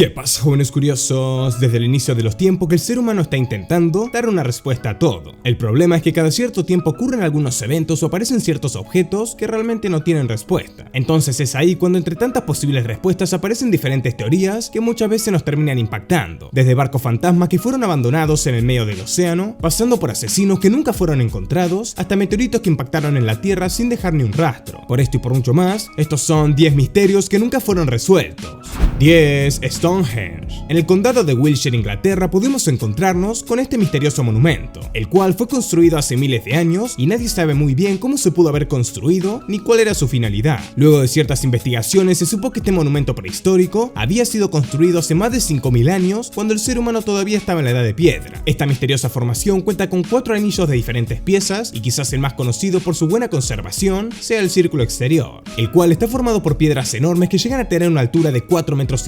¿Qué pasa, jóvenes curiosos? Desde el inicio de los tiempos que el ser humano está intentando dar una respuesta a todo. El problema es que cada cierto tiempo ocurren algunos eventos o aparecen ciertos objetos que realmente no tienen respuesta. Entonces es ahí cuando entre tantas posibles respuestas aparecen diferentes teorías que muchas veces nos terminan impactando. Desde barcos fantasmas que fueron abandonados en el medio del océano, pasando por asesinos que nunca fueron encontrados, hasta meteoritos que impactaron en la Tierra sin dejar ni un rastro. Por esto y por mucho más, estos son 10 misterios que nunca fueron resueltos. 10. Stonehenge. En el condado de Wiltshire, Inglaterra, pudimos encontrarnos con este misterioso monumento, el cual fue construido hace miles de años y nadie sabe muy bien cómo se pudo haber construido ni cuál era su finalidad. Luego de ciertas investigaciones se supo que este monumento prehistórico había sido construido hace más de 5000 años cuando el ser humano todavía estaba en la edad de piedra. Esta misteriosa formación cuenta con 4 anillos de diferentes piezas y quizás el más conocido por su buena conservación sea el círculo exterior, el cual está formado por piedras enormes que llegan a tener una altura de 4,5 metros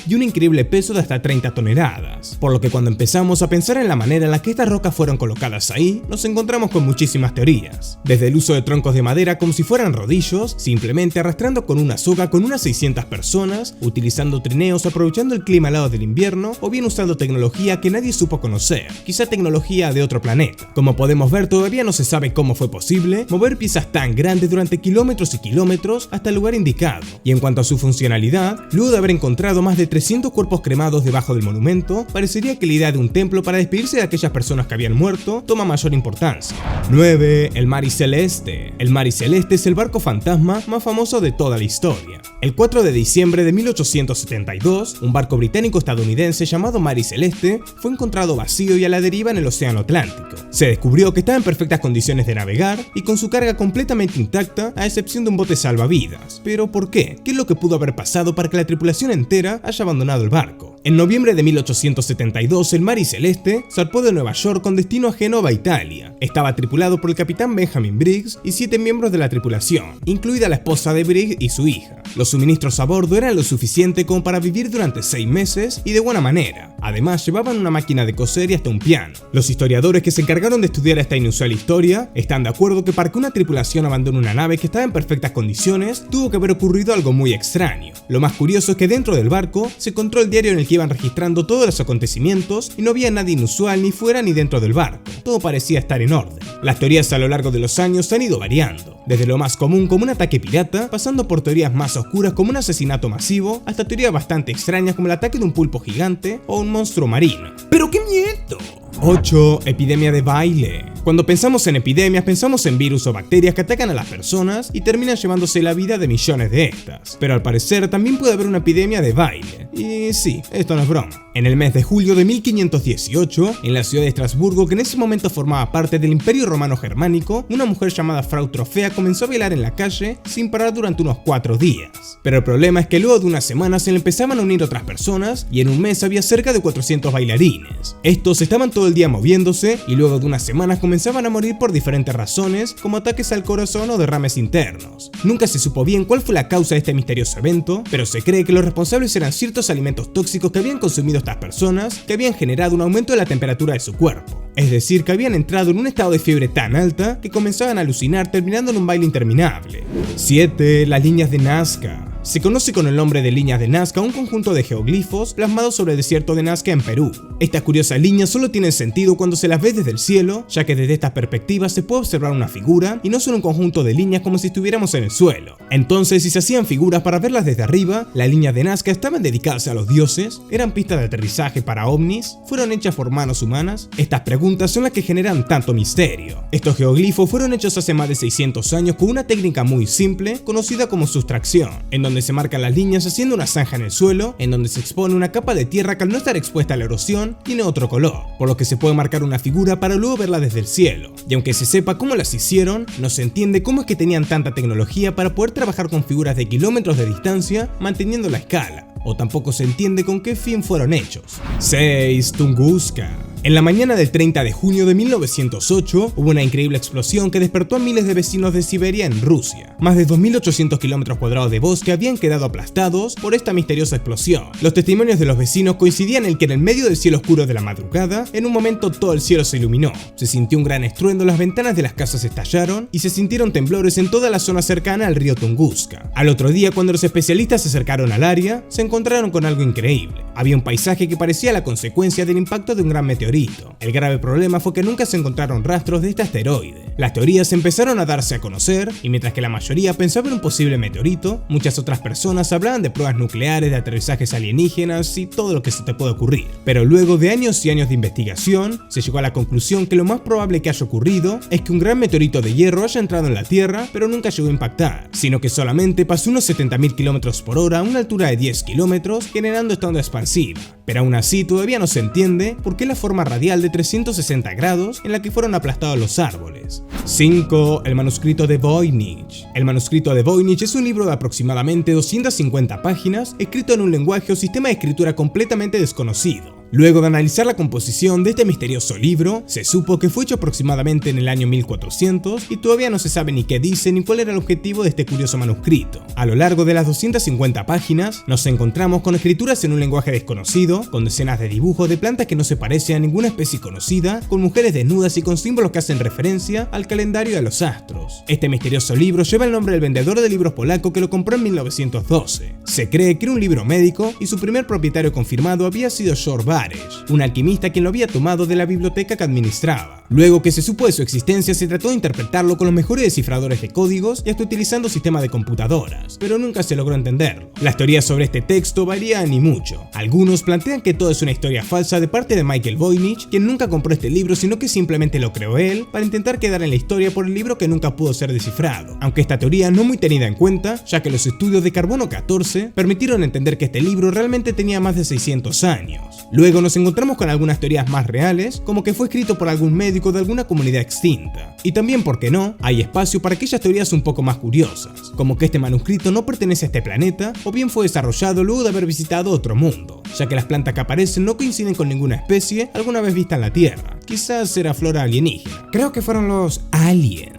y un increíble peso de hasta 30 toneladas, por lo que cuando empezamos a pensar en la manera en la que estas rocas fueron colocadas ahí, nos encontramos con muchísimas teorías, desde el uso de troncos de madera como si fueran rodillos, simplemente arrastrando con una soga con unas 600 personas, utilizando trineos aprovechando el clima helado del invierno, o bien usando tecnología que nadie supo conocer, quizá tecnología de otro planeta. Como podemos ver, todavía no se sabe cómo fue posible mover piezas tan grandes durante kilómetros y kilómetros hasta el lugar indicado, y en cuanto a su funcionalidad, luego de haber encontrado más de 300 cuerpos cremados debajo del monumento, parecería que la idea de un templo para despedirse de aquellas personas que habían muerto toma mayor importancia. 9. El Mary Celeste. El Mary Celeste es el barco fantasma más famoso de toda la historia. El 4 de diciembre de 1872, un barco británico-estadounidense llamado Mary Celeste fue encontrado vacío y a la deriva en el océano Atlántico. Se descubrió que estaba en perfectas condiciones de navegar y con su carga completamente intacta, a excepción de un bote salvavidas. ¿Pero por qué? ¿Qué es lo que pudo haber pasado para que la tripulación entera haya abandonado el barco? En noviembre de 1872, el Mary Celeste zarpó de Nueva York con destino a Génova, Italia. Estaba tripulado por el capitán Benjamin Briggs y 7 miembros de la tripulación, incluida la esposa de Briggs y su hija. Los suministros a bordo eran lo suficiente como para vivir durante 6 meses y de buena manera. Además, llevaban una máquina de coser y hasta un piano. Los historiadores que se encargaron de estudiar esta inusual historia están de acuerdo que para que una tripulación abandone una nave que estaba en perfectas condiciones, tuvo que haber ocurrido algo muy extraño. Lo más curioso es que dentro del barco se encontró el diario en el que iban registrando todos los acontecimientos y no había nada inusual ni fuera ni dentro del barco. Todo parecía estar en orden. Las teorías a lo largo de los años han ido variando, desde lo más común como un ataque pirata, pasando por teorías más oscuras como un asesinato masivo, hasta teorías bastante extrañas como el ataque de un pulpo gigante o un monstruo marino. ¡Pero qué miedo! 8. Epidemia de baile. Cuando pensamos en epidemias, pensamos en virus o bacterias que atacan a las personas y terminan llevándose la vida de millones de estas. Pero al parecer también puede haber una epidemia de baile. Y sí, esto no es broma. En el mes de julio de 1518, en la ciudad de Estrasburgo, que en ese momento formaba parte del Imperio Romano Germánico, una mujer llamada Frau Trofea comenzó a bailar en la calle sin parar durante unos 4 días. Pero el problema es que luego de unas semanas se le empezaban a unir otras personas y en un mes había cerca de 400 bailarines. Estos estaban todo el día moviéndose y luego de unas semanas comenzaban a morir por diferentes razones, como ataques al corazón o derrames internos. Nunca se supo bien cuál fue la causa de este misterioso evento, pero se cree que los responsables eran ciertos alimentos tóxicos que habían consumido estas personas, que habían generado un aumento de la temperatura de su cuerpo. Es decir, que habían entrado en un estado de fiebre tan alta que comenzaban a alucinar, terminando en un baile interminable. 7. Las líneas de Nazca. Se conoce con el nombre de líneas de Nazca un conjunto de geoglifos plasmados sobre el desierto de Nazca en Perú. Estas curiosas líneas solo tienen sentido cuando se las ve desde el cielo, ya que desde estas perspectivas se puede observar una figura y no solo un conjunto de líneas como si estuviéramos en el suelo. Entonces, si se hacían figuras para verlas desde arriba, las líneas de Nazca estaban dedicadas a los dioses, eran pistas de aterrizaje para ovnis, fueron hechas por manos humanas. Estas preguntas son las que generan tanto misterio. Estos geoglifos fueron hechos hace más de 600 años con una técnica muy simple conocida como sustracción, en donde se marcan las líneas haciendo una zanja en el suelo, en donde se expone una capa de tierra que al no estar expuesta a la erosión tiene otro color, por lo que se puede marcar una figura para luego verla desde el cielo. Y aunque se sepa cómo las hicieron, no se entiende cómo es que tenían tanta tecnología para poder trabajar con figuras de kilómetros de distancia manteniendo la escala, o tampoco se entiende con qué fin fueron hechos. 6. Tunguska. En la mañana del 30 de junio de 1908 hubo una increíble explosión que despertó a miles de vecinos de Siberia en Rusia. Más de 2.800 kilómetros cuadrados de bosque habían quedado aplastados por esta misteriosa explosión. Los testimonios de los vecinos coincidían en que en el medio del cielo oscuro de la madrugada, en un momento todo el cielo se iluminó. Se sintió un gran estruendo, las ventanas de las casas estallaron y se sintieron temblores en toda la zona cercana al río Tunguska. Al otro día, cuando los especialistas se acercaron al área, se encontraron con algo increíble. Había un paisaje que parecía la consecuencia del impacto de un gran meteorito. El grave problema fue que nunca se encontraron rastros de este asteroide. Las teorías empezaron a darse a conocer, y mientras que la mayoría pensaba en un posible meteorito, muchas otras personas hablaban de pruebas nucleares, de aterrizajes alienígenas y todo lo que se te puede ocurrir. Pero luego de años y años de investigación, se llegó a la conclusión que lo más probable que haya ocurrido es que un gran meteorito de hierro haya entrado en la Tierra, pero nunca llegó a impactar, sino que solamente pasó unos 70.000 km/h a una altura de 10 kilómetros, generando esta onda expansiva. Pero aún así todavía no se entiende por qué la forma radial de 360 grados en la que fueron aplastados los árboles. 5. El manuscrito de Voynich. El manuscrito de Voynich es un libro de aproximadamente 250 páginas escrito en un lenguaje o sistema de escritura completamente desconocido. Luego de analizar la composición de este misterioso libro, se supo que fue hecho aproximadamente en el año 1400 y todavía no se sabe ni qué dice ni cuál era el objetivo de este curioso manuscrito. A lo largo de las 250 páginas, nos encontramos con escrituras en un lenguaje desconocido, con decenas de dibujos de plantas que no se parecen a ninguna especie conocida, con mujeres desnudas y con símbolos que hacen referencia al calendario de los astros. Este misterioso libro lleva el nombre del vendedor de libros polaco que lo compró en 1912. Se cree que era un libro médico y su primer propietario confirmado había sido George Baresch, un alquimista quien lo había tomado de la biblioteca que administraba. Luego que se supo de su existencia, se trató de interpretarlo con los mejores descifradores de códigos y hasta utilizando sistemas de computadoras, pero nunca se logró entenderlo. Las teorías sobre este texto varían y mucho. Algunos plantean que todo es una historia falsa de parte de Michael Voynich, quien nunca compró este libro, sino que simplemente lo creó él para intentar quedar en la historia por el libro que nunca pudo ser descifrado, aunque esta teoría no muy tenida en cuenta, ya que los estudios de carbono 14 permitieron entender que este libro realmente tenía más de 600 años. Luego nos encontramos con algunas teorías más reales, como que fue escrito por algún médico de alguna comunidad extinta. Y también, ¿por qué no?, hay espacio para aquellas teorías un poco más curiosas, como que este manuscrito no pertenece a este planeta, o bien fue desarrollado luego de haber visitado otro mundo, ya que las plantas que aparecen no coinciden con ninguna especie alguna vez vista en la Tierra. Quizás era flora alienígena. Creo que fueron los aliens.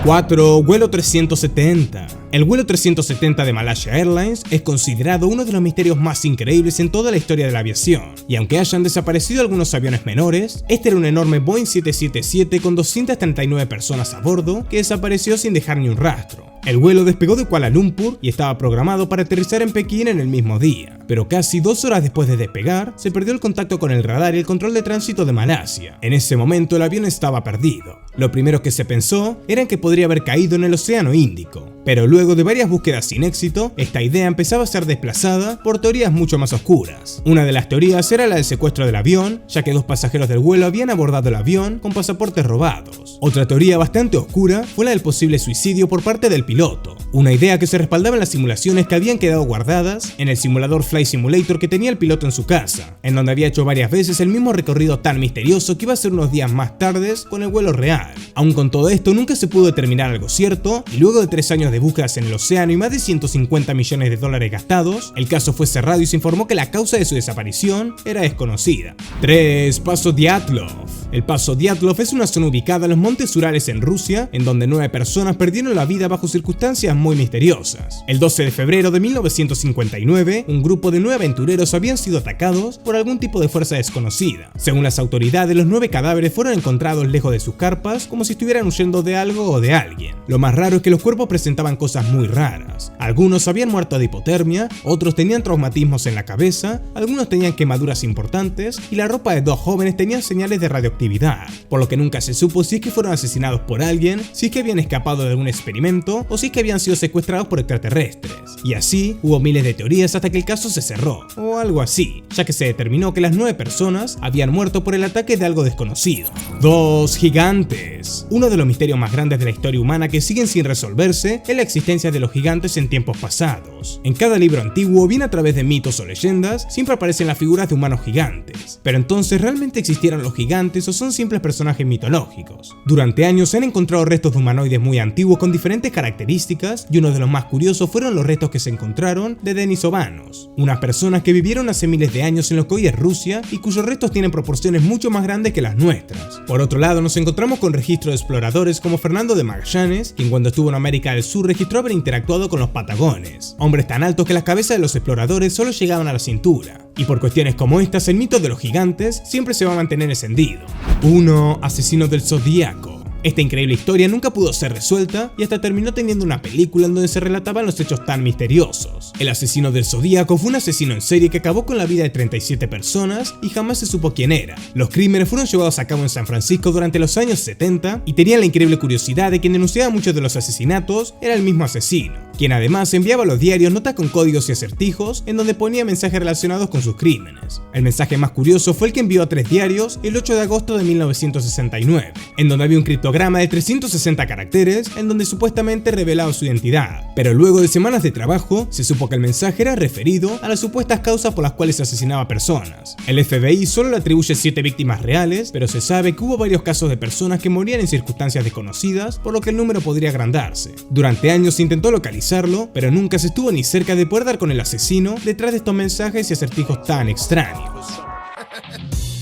4. Vuelo 370. El vuelo 370 de Malaysia Airlines es considerado uno de los misterios más increíbles en toda la historia de la aviación, y aunque hayan desaparecido algunos aviones menores, este era un enorme Boeing 777 con 239 personas a bordo que desapareció sin dejar ni un rastro. El vuelo despegó de Kuala Lumpur y estaba programado para aterrizar en Pekín en el mismo día, pero casi 2 horas después de despegar, se perdió el contacto con el radar y el control de tránsito de Malasia. En ese momento el avión estaba perdido. Lo primero que se pensó era en que podría haber caído en el Océano Índico, pero luego de varias búsquedas sin éxito, esta idea empezaba a ser desplazada por teorías mucho más oscuras. Una de las teorías era la del secuestro del avión, ya que 2 pasajeros del vuelo habían abordado el avión con pasaportes robados. Otra teoría bastante oscura fue la del posible suicidio por parte del piloto, una idea que se respaldaba en las simulaciones que habían quedado guardadas en el simulador Flight Simulator que tenía el piloto en su casa, en donde había hecho varias veces el mismo recorrido tan misterioso que iba a ser unos días más tarde con el vuelo real. Aún con todo esto, nunca se pudo determinar algo cierto, y luego de 3 años de búsquedas en el océano y más de 150 millones de dólares gastados, el caso fue cerrado y se informó que la causa de su desaparición era desconocida. 3. Paso Dyatlov. El Paso Dyatlov es una zona ubicada en los montes Urales en Rusia, en donde 9 personas perdieron la vida bajo circunstancias muy misteriosas. El 12 de febrero de 1959, un grupo de 9 aventureros habían sido atacados por algún tipo de fuerza desconocida. Según las autoridades, los 9 cadáveres fueron encontrados lejos de sus carpas, como si estuvieran huyendo de algo o de alguien. Lo más raro es que los cuerpos presentaban cosas muy raras. Algunos habían muerto de hipotermia, otros tenían traumatismos en la cabeza, algunos tenían quemaduras importantes y la ropa de 2 jóvenes tenían señales de radioactividad, por lo que nunca se supo si es que fueron asesinados por alguien, si es que habían escapado de algún experimento o si es que habían sido secuestrados por extraterrestres. Y así hubo miles de teorías hasta que el caso se cerró, o algo así, ya que se determinó que las 9 personas habían muerto por el ataque de algo desconocido. 2. Gigantes. Uno de los misterios más grandes de la historia humana que siguen sin resolverse es la existencia de los gigantes en tiempos pasados. En cada libro antiguo, bien a través de mitos o leyendas, siempre aparecen las figuras de humanos gigantes. Pero entonces, ¿realmente existieron los gigantes o son simples personajes mitológicos. Durante años se han encontrado restos de humanoides muy antiguos con diferentes características, y uno de los más curiosos fueron los restos que se encontraron de denisovanos, unas personas que vivieron hace miles de años en lo que hoy es Rusia y cuyos restos tienen proporciones mucho más grandes que las nuestras. Por otro lado, nos encontramos con registros de exploradores como Fernando de Magallanes, quien cuando estuvo en América del Sur registró haber interactuado con los patagones, hombres tan altos que las cabezas de los exploradores solo llegaban a la cintura. Y por cuestiones como estas, el mito de los gigantes siempre se va a mantener encendido. 1. Asesino del Zodíaco. Esta increíble historia nunca pudo ser resuelta y hasta terminó teniendo una película en donde se relataban los hechos tan misteriosos. El asesino del Zodíaco fue un asesino en serie que acabó con la vida de 37 personas y jamás se supo quién era. Los crímenes fueron llevados a cabo en San Francisco durante los años 70 y tenían la increíble curiosidad de que quien denunciaba muchos de los asesinatos era el mismo asesino, quien además enviaba a los diarios notas con códigos y acertijos en donde ponía mensajes relacionados con sus crímenes. El mensaje más curioso fue el que envió a 3 diarios el 8 de agosto de 1969, en donde había un criptograma de 360 caracteres en donde supuestamente revelaba su identidad, pero luego de semanas de trabajo se supo que el mensaje era referido a las supuestas causas por las cuales se asesinaba personas. El FBI solo le atribuye 7 víctimas reales, pero se sabe que hubo varios casos de personas que morían en circunstancias desconocidas, por lo que el número podría agrandarse. Durante años se intentó localizarlo, pero nunca se estuvo ni cerca de poder dar con el asesino detrás de estos mensajes y acertijos tan extraños.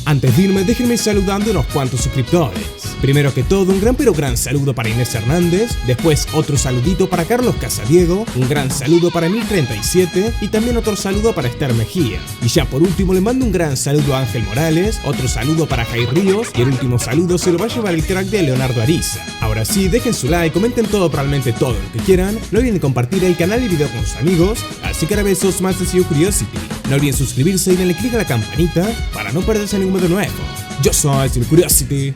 Antes de irme, déjenme ir saludando a unos cuantos suscriptores. Primero que todo, un gran pero gran saludo para Inés Hernández, después otro saludito para Carlos Casadiego, un gran saludo para Emil37 y también otro saludo para Esther Mejía. Y ya por último le mando un gran saludo a Ángel Morales, otro saludo para Jai Ríos y el último saludo se lo va a llevar el crack de Leonardo Ariza. Ahora sí, dejen su like, comenten todo, probablemente todo lo que quieran, no olviden compartir el canal y video con sus amigos, así que ahora besos más de Silk Curiosity. No olviden suscribirse y denle click a la campanita para no perderse ningún video nuevo. Yo soy Silk Curiosity.